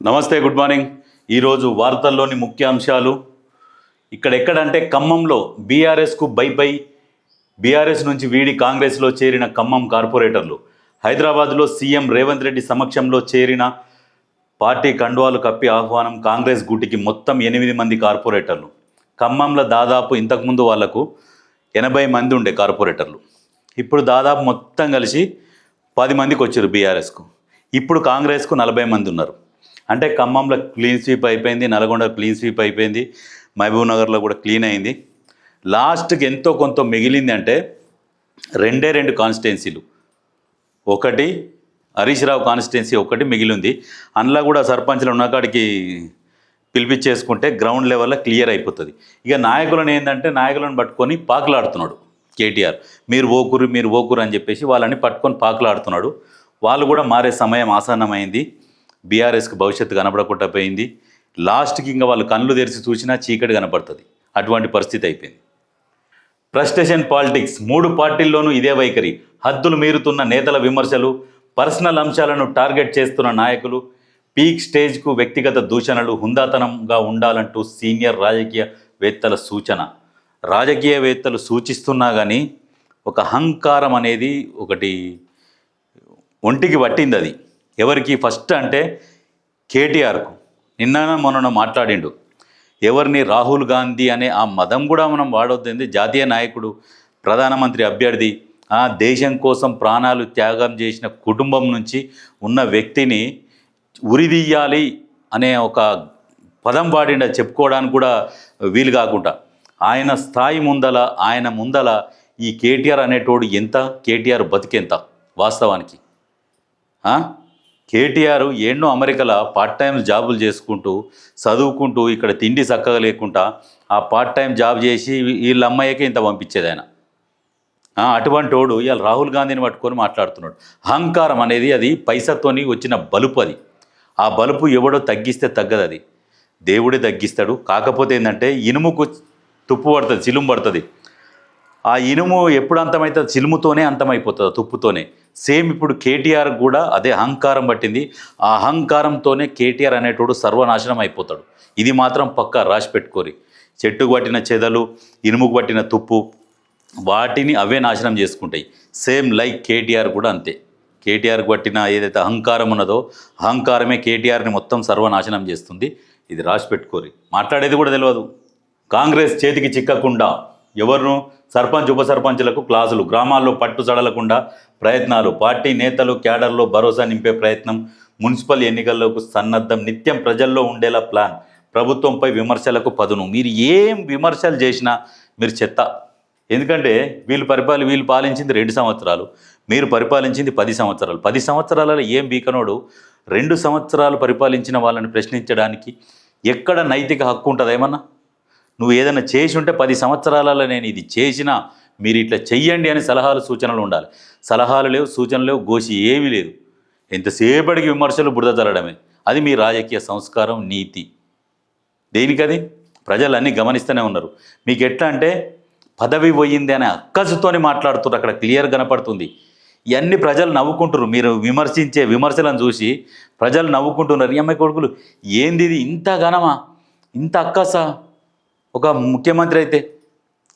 నమస్తే, good morning. ఈరోజు వార్తల్లోని ముఖ్యాంశాలు. ఎక్కడంటే ఖమ్మంలో బీఆర్ఎస్కు బై. బీఆర్ఎస్ నుంచి వీడి కాంగ్రెస్లో చేరిన ఖమ్మం కార్పొరేటర్లు. హైదరాబాద్లో సీఎం రేవంత్ రెడ్డి సమక్షంలో చేరిన పార్టీ కండువాలు కప్పి ఆహ్వానం కాంగ్రెస్ గూటికి మొత్తం 8 మంది కార్పొరేటర్లు. ఖమ్మంలో దాదాపు ఇంతకుముందు వాళ్లకు 80 మంది ఉండే కార్పొరేటర్లు. ఇప్పుడు దాదాపు మొత్తం కలిసి 10 మందికి వచ్చారు బీఆర్ఎస్కు. ఇప్పుడు కాంగ్రెస్కు 40 మంది ఉన్నారు. అంటే ఖమ్మంలో క్లీన్ స్వీప్ అయిపోయింది, నల్గొండ క్లీన్ స్వీప్ అయిపోయింది, మహబూబ్ నగర్లో కూడా క్లీన్ అయింది. లాస్ట్కి ఎంతో కొంత మిగిలింది అంటే 2 కాన్స్టిట్యున్సీలు. ఒకటి హరీష్ రావు కాన్స్టిట్యున్సీ ఒకటి మిగిలింది. అందులో కూడా సర్పంచ్లు ఉన్నకాడికి పిలిపించేసుకుంటే గ్రౌండ్ లెవెల్లో క్లియర్ అయిపోతుంది. ఇక నాయకులను పట్టుకొని పాకులాడుతున్నాడు కేటీఆర్. మీరు ఓకురు అని చెప్పేసి వాళ్ళని పట్టుకొని పాకులాడుతున్నాడు. వాళ్ళు కూడా మారే సమయం ఆసన్నమైంది. బీఆర్ఎస్కి భవిష్యత్తు కనపడకుండా పోయింది. లాస్ట్కి ఇంకా వాళ్ళు కళ్ళు తెరిచి చూసినా చీకటి కనపడుతుంది. అటువంటి పరిస్థితి అయిపోయింది. Frustration politics. 3 పార్టీల్లోనూ ఇదే వైఖరి. హద్దులు మీరుతున్న నేతల విమర్శలు, పర్సనల్ అంశాలను టార్గెట్ చేస్తున్న నాయకులు, పీక్ స్టేజ్కు వ్యక్తిగత దూషణలు, హుందాతనంగా ఉండాలంటూ సీనియర్ రాజకీయవేత్తల సూచన. రాజకీయవేత్తలు సూచిస్తున్నా కానీ ఒక అహంకారం అనేది ఒకటి ఒంటికి పట్టింది. అది ఎవరికి? ఫస్ట్ అంటే కేటీఆర్కు. మొన్న మాట్లాడిండు. ఎవరిని? రాహుల్ గాంధీ అనే ఆ మదం కూడా మనం వాడొద్దండి. జాతీయ నాయకుడు, ప్రధానమంత్రి అభ్యర్థి, ఆ దేశం కోసం ప్రాణాలు త్యాగం చేసిన కుటుంబం నుంచి ఉన్న వ్యక్తిని ఉరిదీయాలి అనే ఒక పదం వాడిండ చెప్పుకోవడానికి కూడా వీలు కాకుండా ఆయన స్థాయి ముందల ఈ కేటీఆర్ అనేటోడు ఎంత? కేటీఆర్ బతికెంత వాస్తవానికి? కేటీఆర్ ఎన్నో అమెరికాలో పార్ట్ టైం జాబులు చేసుకుంటూ చదువుకుంటూ ఇక్కడ తిండి చక్కగా లేకుండా ఆ పార్ట్ టైం జాబ్ చేసి వీళ్ళ అమ్మాయికే ఇంత పంపించేది ఆయన. అటువంటి వాడు ఇవాళ రాహుల్ గాంధీని పట్టుకొని మాట్లాడుతున్నాడు. అహంకారం అనేది అది పైసతోని వచ్చిన బలుపు. అది ఆ బలుపు ఎవడో తగ్గిస్తే తగ్గదు. అది దేవుడే తగ్గిస్తాడు. కాకపోతే ఏంటంటే ఇనుముకు తుప్పు పడుతుంది, చిలుము పడుతుంది. ఆ ఇనుము ఎప్పుడు అంతమవుతుంది? చిలుముతోనే అంతమైపోతుంది, తుప్పుతోనే. సేమ్ ఇప్పుడు కేటీఆర్ కూడా అదే అహంకారం పట్టింది. ఆ అహంకారంతోనే కేటీఆర్ అనేటోడు సర్వనాశనం అయిపోతాడు. ఇది మాత్రం పక్కా రాసి పెట్టుకోరి. చెట్టుకు పట్టిన చెదలు, ఇనుముకు పట్టిన తుప్పు, వాటిని అవే నాశనం చేసుకుంటాయి. సేమ్ లైక్ కేటీఆర్ కూడా అంతే. కేటీఆర్కి పట్టిన ఏదైతే అహంకారం ఉన్నదో అహంకారమే కేటీఆర్ని మొత్తం సర్వనాశనం చేస్తుంది. ఇది రాసి పెట్టుకోరి. మాట్లాడేది కూడా తెలియదు. కాంగ్రెస్ చేతికి చిక్కకుండా ఎవరును? సర్పంచ్, ఉప సర్పంచులకు క్లాసులు, గ్రామాల్లో పట్టు సడలకుండా ప్రయత్నాలు, పార్టీ నేతలు క్యాడర్లో భరోసా నింపే ప్రయత్నం, మున్సిపల్ ఎన్నికల్లోకి సన్నద్ధం, నిత్యం ప్రజల్లో ఉండేలా ప్లాన్, ప్రభుత్వంపై విమర్శలకు పదును. మీరు ఏం విమర్శలు చేసినా మీరు చెత్త. ఎందుకంటే వీళ్ళు పాలించింది 2 సంవత్సరాలు, మీరు పరిపాలించింది 10 సంవత్సరాలు. 10 సంవత్సరాలలో ఏం బీకనోడు 2 సంవత్సరాలు పరిపాలించిన వాళ్ళని ప్రశ్నించడానికి ఎక్కడ నైతిక హక్కు ఉంటుంది? ఏమన్నా నువ్వు ఏదైనా చేసి ఉంటే 10 సంవత్సరాలలో నేను ఇది చేసినా మీరు ఇట్లా చెయ్యండి అని సలహాలు సూచనలు ఉండాలి. సలహాలు లేవు, సూచనలు లేవు, గోసి ఏమీ లేదు. ఎంతసేపటికి విమర్శలు, బురద చల్లడమే. అది మీ రాజకీయ సంస్కారం, నీతి. దేనికది? ప్రజలు అన్నీ గమనిస్తూనే ఉన్నారు. మీకు ఎట్లా అంటే పదవి పోయింది అనే అక్కసుతోని మాట్లాడుతున్నారు. అక్కడ క్లియర్ కనపడుతుంది. ఇవన్నీ ప్రజలు నవ్వుకుంటారు. మీరు విమర్శించే విమర్శలను చూసి ప్రజలు నవ్వుకుంటున్నారు. ఈ అమ్మాయి కొడుకులు ఏంది ఇది? ఇంత ఘనమా? ఇంత అక్కసా? ఒక ముఖ్యమంత్రి అయితే,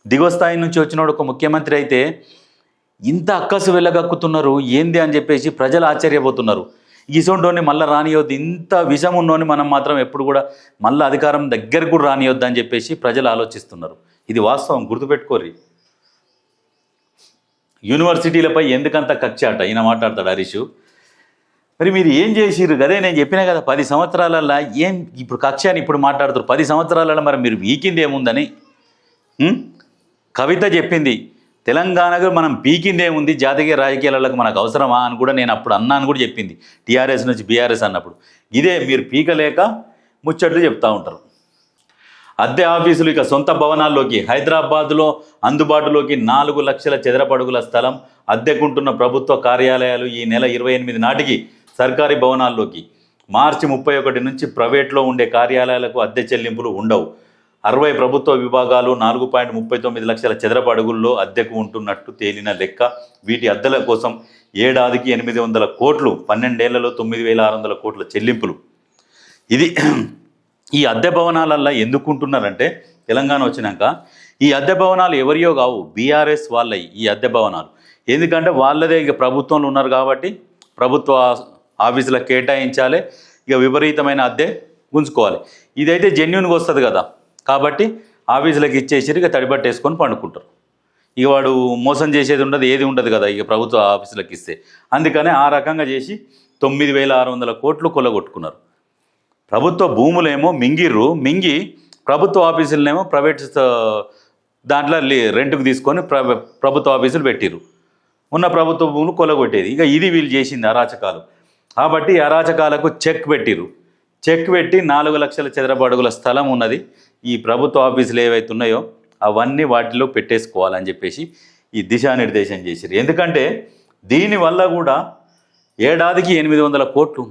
దిగువ స్థాయి నుంచి వచ్చినోడు ఒక ముఖ్యమంత్రి అయితే ఇంత అక్కసు వెళ్ళగక్కుతున్నారు ఏంది అని చెప్పేసి ప్రజలు ఆశ్చర్యపోతున్నారు. ఇసొంటోని మళ్ళీ రానియొద్దు, ఇంత విషం ఉన్నోని మనం మాత్రం ఎప్పుడు కూడా మళ్ళీ అధికారం దగ్గరకు కూడా రానియొద్దు అని చెప్పేసి ప్రజలు ఆలోచిస్తున్నారు. ఇది వాస్తవం, గుర్తుపెట్టుకోరి. యూనివర్సిటీలపై ఎందుకంత కక్షాట? ఈయన మాట్లాడతాడు హరీష్. మరి మీరు ఏం చేసిర్రు? అదే నేను చెప్పినా కదా, 10 సంవత్సరాలలో ఏం ఇప్పుడు కక్ష అని ఇప్పుడు మాట్లాడుతారు. 10 సంవత్సరాలలో మరి మీరు వీకింది ఏముందని? కవిత చెప్పింది, తెలంగాణకు మనం పీకింది ఏముంది, జాతీయ రాజకీయాలకు మనకు అవసరమా అని కూడా నేను అప్పుడు అన్నాను కూడా చెప్పింది. టీఆర్ఎస్ నుంచి బీఆర్ఎస్ అన్నప్పుడు ఇదే మీరు పీకలేక ముచ్చట్లు చెప్తూ ఉంటారు. అద్దె ఆఫీసులు ఇక సొంత భవనాల్లోకి. హైదరాబాద్లో అందుబాటులోకి 4 లక్షల చదరపు అడుగుల స్థలం అద్దెకుంటున్న ప్రభుత్వ కార్యాలయాలు ఈ నెల 28 నాటికి సర్కారీ భవనాల్లోకి. మార్చి 31 నుంచి ప్రైవేట్లో ఉండే కార్యాలయాలకు అద్దె చెల్లింపులు ఉండవు. 60 ప్రభుత్వ విభాగాలు 4.39 లక్షల చదరపు అడుగుల్లో అద్దెకు ఉంటున్నట్టు తేలిన లెక్క. వీటి అద్దెల కోసం ఏడాదికి 800 కోట్లు, 12 ఏళ్లలో 9,600 కోట్ల చెల్లింపులు. ఇది ఈ అద్దె భవనాలల్లో ఎందుకుంటున్నారంటే తెలంగాణ వచ్చినాక ఈ అద్దె భవనాలు ఎవరియో కావు, బీఆర్ఎస్ వాళ్ళవి ఈ అద్దె భవనాలు. ఎందుకంటే వాళ్ళదే ఇక ప్రభుత్వంలో ఉన్నారు కాబట్టి ప్రభుత్వ ఆఫీసులకు కేటాయించాలి, ఇక విపరీతమైన అద్దె గుంజుకోవాలి. ఇదైతే జెన్యున్గా వస్తుంది కదా, కాబట్టి ఆఫీసులకు ఇచ్చేసి ఇక తడిబట్టేసుకొని పండుకుంటారు. ఇక వాడు మోసం చేసేది ఉండదు, ఏది ఉండదు కదా ఇక ప్రభుత్వ ఆఫీసులకు ఇస్తే. అందుకనే ఆ రకంగా చేసి 9,600 కోట్లు కొల్లగొట్టుకున్నారు. ప్రభుత్వ భూములేమో మింగి ప్రభుత్వ ఆఫీసులనేమో ప్రైవేట్ దాంట్లో రెంట్కు తీసుకొని ప్రభుత్వ ఆఫీసులు పెట్టిర్రు. ఉన్న ప్రభుత్వ భూములు కొల్లగొట్టేది. ఇక ఇది వీళ్ళు చేసింది అరాచకాలు. కాబట్టి అరాచకాలకు చెక్ పెట్టి 4 లక్షల చదరపు అడుగుల స్థలం ఉన్నది, ఈ ప్రభుత్వ ఆఫీసులు ఏవైతే ఉన్నాయో అవన్నీ వాటిలో పెట్టేసుకోవాలని చెప్పేసి ఈ దిశానిర్దేశం చేశారు. ఎందుకంటే దీనివల్ల కూడా ఏడాదికి 800 కోట్లు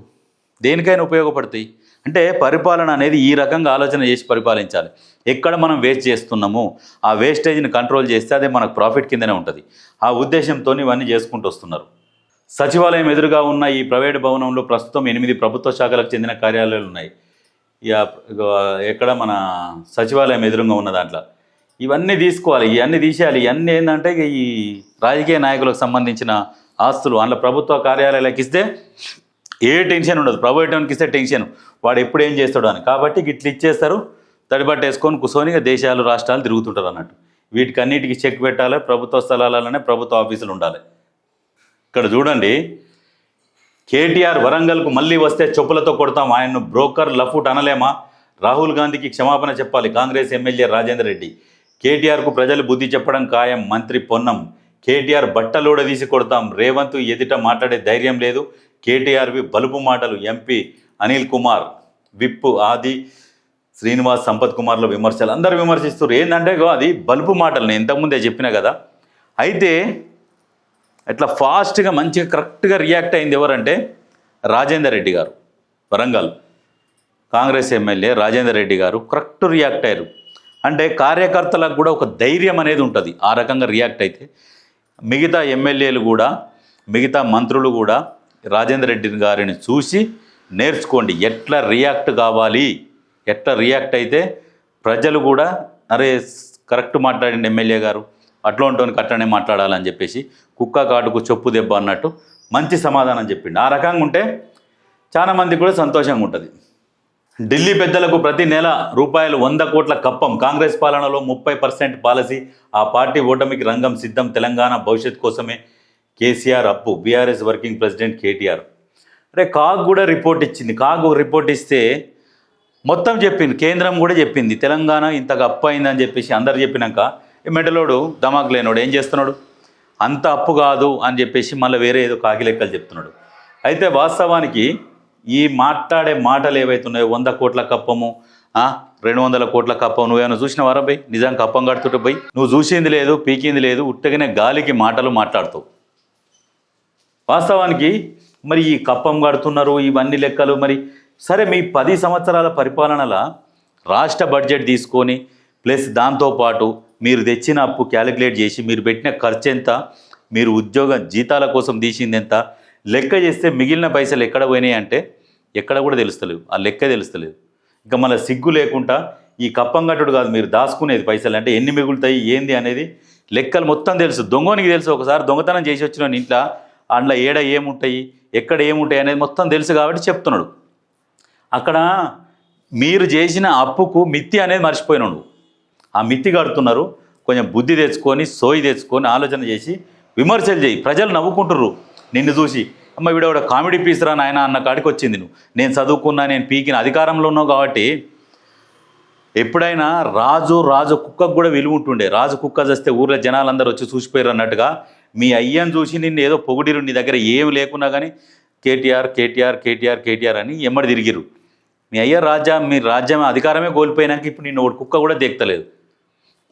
దేనికైనా ఉపయోగపడతాయి. అంటే పరిపాలన అనేది ఈ రకంగా ఆలోచన చేసి పరిపాలించాలి. ఎక్కడ మనం వేస్ట్ చేస్తున్నామో ఆ వేస్టేజ్ని కంట్రోల్ చేస్తే అదే మనకు ప్రాఫిట్ కిందనే ఉంటుంది. ఆ ఉద్దేశంతో ఇవన్నీ చేసుకుంటూ వస్తున్నారు. సచివాలయం ఎదురుగా ఉన్న ఈ ప్రైవేటు భవనంలో ప్రస్తుతం 8 ప్రభుత్వ శాఖలకు చెందిన కార్యాలయాలు ఉన్నాయి. ఎక్కడ మన సచివాలయం ఎదురుగా ఉన్న దాంట్లో ఇవన్నీ తీసుకోవాలి, ఇవన్నీ తీసేయాలి. ఇవన్నీ ఏంటంటే ఈ రాజకీయ నాయకులకు సంబంధించిన ఆస్తులు. అందులో ప్రభుత్వ కార్యాలయాలకు ఇస్తే ఏ టెన్షన్ ఉండదు, ప్రైవేట్కి ఇస్తే టెన్షన్, వాడు ఎప్పుడు ఏం చేస్తాడు అని. కాబట్టి ఇట్లా ఇచ్చేస్తారు, తడిబట్టేసుకొని కూర్చొని దేశాలు రాష్ట్రాలు తిరుగుతుంటారు అన్నట్టు. వీటికన్నిటికీ చెక్ పెట్టాలి. ప్రభుత్వ స్థలాలలోనే ప్రభుత్వ ఆఫీసులు ఉండాలి. ఇక్కడ చూడండి, కేటీఆర్ వరంగల్కు మళ్ళీ వస్తే చెప్పులతో కొడతాం, ఆయన్ను బ్రోకర్ లఫూట్ అనలేమా? రాహుల్ గాంధీకి క్షమాపణ చెప్పాలి కాంగ్రెస్ ఎమ్మెల్యే రాజేందర్ రెడ్డి. కేటీఆర్కు ప్రజలు బుద్ధి చెప్పడం ఖాయం, మంత్రి పొన్నం. కేటీఆర్ బట్టలోడ తీసి కొడతాం, రేవంత్ ఎదుట మాట్లాడే ధైర్యం లేదు. కేటీఆర్వి బలుపు మాటలు. ఎంపీ అనిల్ కుమార్, విప్ ఆది శ్రీనివాస్, సంపత్ కుమార్ల విమర్శలు. అందరు విమర్శిస్తారు. ఏంటంటే అది బలుపు మాటలు, నేను ఇంతకుముందే చెప్పినా కదా. అయితే ఇట్లా ఫాస్ట్గా మంచిగా కరెక్ట్గా రియాక్ట్ అయింది ఎవరంటే రాజేందర్ రెడ్డి గారు. వరంగల్ కాంగ్రెస్ ఎమ్మెల్యే రాజేందర్ రెడ్డి గారు కరెక్ట్ రియాక్ట్ అయ్యారు. అంటే కార్యకర్తలకు కూడా ఒక ధైర్యం అనేది ఉంటుంది. ఆ రకంగా రియాక్ట్ అయితే మిగతా ఎమ్మెల్యేలు కూడా, మిగతా మంత్రులు కూడా రాజేందర్ రెడ్డి గారిని చూసి నేర్చుకోండి. ఎట్లా రియాక్ట్ కావాలి, ఎట్లా రియాక్ట్ అయితే ప్రజలు కూడా అరే కరెక్ట్ మాట్లాడింది ఎమ్మెల్యే గారు, అట్లా ఉంటుంది అట్లనే మాట్లాడాలని చెప్పేసి కుక్క కాటుకు చెప్పు దెబ్బ అన్నట్టు మంచి సమాధానం చెప్పిండు. ఆ రకంగా ఉంటే చాలామందికి కూడా సంతోషంగా ఉంటుంది. ఢిల్లీ పెద్దలకు ప్రతి నెల రూపాయలు 100 కోట్ల కప్పం. కాంగ్రెస్ పాలనలో 30% పాలసీ. ఆ పార్టీ ఓటమికి రంగం సిద్ధం. తెలంగాణ భవిష్యత్ కోసమే కేసీఆర్ అప్పు. BRS working president KTR. అంటే కాగ్ కూడా రిపోర్ట్ ఇచ్చింది. కాగ్ రిపోర్ట్ ఇస్తే మొత్తం చెప్పింది, కేంద్రం కూడా చెప్పింది తెలంగాణ ఇంతగా అప్పు అయిందని చెప్పేసి. అందరు చెప్పినాక ఈ మెడలోడు దమాక్ లేనోడు ఏం చేస్తున్నాడు, అంత అప్పు కాదు అని చెప్పేసి మళ్ళీ వేరే ఏదో కాకి లెక్కలు చెప్తున్నాడు. అయితే వాస్తవానికి ఈ మాట్లాడే మాటలు ఏవైతే ఉన్నాయో 100 కోట్ల కప్పము, 200 కోట్ల కప్పం, నువ్వేమైనా చూసినవారా బై? నిజంగా కప్పం కడుతుంటే బై నువ్వు చూసింది లేదు, పీకింది లేదు, ఉట్టగానే గాలికి మాటలు మాట్లాడుతావు. వాస్తవానికి మరి ఈ కప్పం కడుతున్నారు ఇవన్నీ లెక్కలు. మరి సరే, మీ 10 సంవత్సరాల పరిపాలనల రాష్ట్ర బడ్జెట్ తీసుకొని ప్లస్ దాంతోపాటు మీరు తెచ్చిన అప్పు క్యాలిక్యులేట్ చేసి మీరు పెట్టిన ఖర్చు ఎంత, మీరు ఉద్యోగ జీతాల కోసం తీసింది ఎంత లెక్క చేస్తే మిగిలిన పైసలు ఎక్కడ పోయినాయి అంటే ఎక్కడ కూడా తెలుస్తలేవు. ఆ లెక్క తెలుస్తలేదు. ఇంకా మళ్ళీ సిగ్గు లేకుండా ఈ కప్పం కట్టుడు కాదు, మీరు దాచుకునేది పైసలు అంటే ఎన్ని మిగులుతాయి ఏంది అనేది లెక్కలు మొత్తం తెలుసు. దొంగనికి తెలుసు. ఒకసారి దొంగతనం చేసి వచ్చిన ఇంట్లో అందులో ఏడ ఏముంటాయి, ఎక్కడ ఏముంటాయి అనేది మొత్తం తెలుసు కాబట్టి చెప్తున్నాడు. అక్కడ మీరు చేసిన అప్పుకు మిత్తి అనేది మర్చిపోయినాడు. ఆ మిత్తి కడుతున్నారు. కొంచెం బుద్ధి తెచ్చుకొని, సోయి తెచ్చుకొని, ఆలోచన చేసి విమర్శలు చేయి. ప్రజలు నవ్వుకుంటుర్రు నిన్ను చూసి. అమ్మ వీడవిడ కామెడీ పీస్ రా నాయన అన్న కాడికి వచ్చింది. నేను చదువుకున్నా, నేను పీకిన అధికారంలో ఉన్నావు కాబట్టి. ఎప్పుడైనా రాజు కుక్కకు కూడా విలువ ఉంటుండే. రాజు కుక్క చేస్తే ఊర్లో జనాలందరూ వచ్చి చూసిపోయారు అన్నట్టుగా మీ అయ్యను చూసి నిన్ను ఏదో పొగిడిరు. నీ దగ్గర ఏం లేకున్నా కానీ కేటీఆర్ కేటీఆర్ కేటీఆర్ కేటీఆర్ అని ఎమ్మడి తిరిగిరు. మీ అయ్య మీ రాజ్యం అధికారమే కోల్పోయినాక ఇప్పుడు నిన్ను ఒకటి కుక్క కూడా దేక్తలేదు.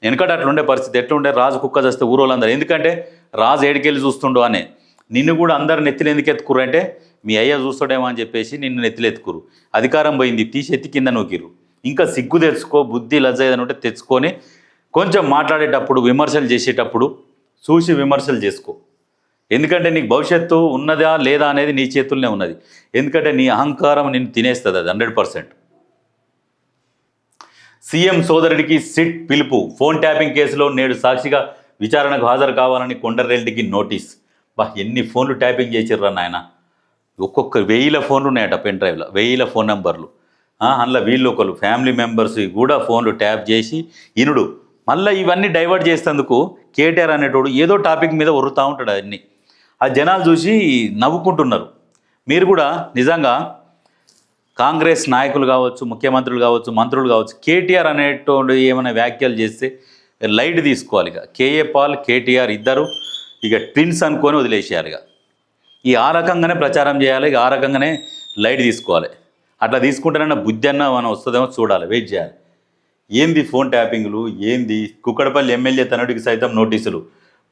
వెనకట అట్లుండే పరిస్థితి. ఎట్లుండే రాజు కుక్క చేస్తే ఊరోళ్ళందరూ, ఎందుకంటే రాజు ఏడికెళ్ళి చూస్తుండో అనే. నిన్ను కూడా అందరు నెత్తిలు ఎందుకు ఎత్తుకురు అంటే మీ అయ్య చూస్తాడేమో అని చెప్పేసి నిన్ను నెత్తిలు ఎత్తుకురు. అధికారం పోయింది, తీసి ఎత్తి కింద నూకిరు. ఇంకా సిగ్గు తెచ్చుకో, బుద్ధి లజ్జ ఏదైనా ఉంటే తెచ్చుకొని కొంచెం మాట్లాడేటప్పుడు, విమర్శలు చేసేటప్పుడు చూసి విమర్శలు చేసుకో. ఎందుకంటే నీకు భవిష్యత్తు ఉన్నదా లేదా అనేది నీ చేతుల్లోనే ఉన్నది. ఎందుకంటే నీ అహంకారం నిన్ను తినేస్తుంది అది 100%. సీఎం సోదరుడికి సిట్ పిలుపు. ఫోన్ ట్యాపింగ్ కేసులో నేడు సాక్షిగా విచారణకు హాజరు కావాలని కొండరెడ్డికి నోటీస్. ఎన్ని ఫోన్లు ట్యాపింగ్ చేసిర్రా నాయన. ఒక్కొక్క 1000 ఫోన్లు ఉన్నాయట పెన్ డ్రైవ్లో, 1000 ఫోన్ నెంబర్లు. అందులో వీళ్ళు ఒకరు ఫ్యామిలీ మెంబర్స్ కూడా ఫోన్లు ట్యాప్ చేసి ఇనుడు. మళ్ళీ ఇవన్నీ డైవర్ట్ చేసేందుకు కేటీఆర్ అనేటోడు ఏదో టాపిక్ మీద ఒరుతూ ఉంటాడు. అవన్నీ ఆ జనాలు చూసి నవ్వుకుంటున్నారు. మీరు కూడా నిజంగా కాంగ్రెస్ నాయకులు కావచ్చు, ముఖ్యమంత్రులు కావచ్చు, మంత్రులు కావచ్చు, కేటీఆర్ అనేటోడు ఏమైనా వ్యాఖ్యలు చేస్తే లైట్ తీసుకోవాలి. ఇక కేఏ పాల్, కేటీఆర్ ఇద్దరు ఇక ట్విన్స్ అనుకొని వదిలేసేయాలి. ఇక ఆ రకంగానే ప్రచారం చేయాలి, ఇక ఆ రకంగానే లైట్ తీసుకోవాలి. అట్లా తీసుకుంటేనన్నా బుద్ధి అన్న మనం వస్తుందేమో చూడాలి, వెయిట్ చేయాలి. ఏంది ఫోన్ ట్యాపింగ్లు, ఏంది కుక్కడపల్లి ఎమ్మెల్యే తనడికి సైతం నోటీసులు.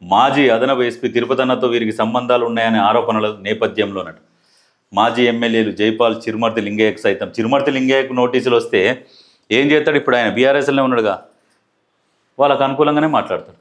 మాజీ అదనపు ఎస్పీ తిరుపతన్నతో వీరికి సంబంధాలు ఉన్నాయనే ఆరోపణల నేపథ్యంలోనట మాజీ ఎమ్మెల్యేలు జైపాల్, చిరుమర్తి లింగయ్యకు సైతం. చిరుమర్తి లింగయ్యకు నోటీసులు వస్తే ఏం చేస్తాడు? ఇప్పుడు ఆయన బీఆర్ఎస్లోనే ఉన్నాడుగా, వాళ్ళకు అనుకూలంగానే మాట్లాడతాడు.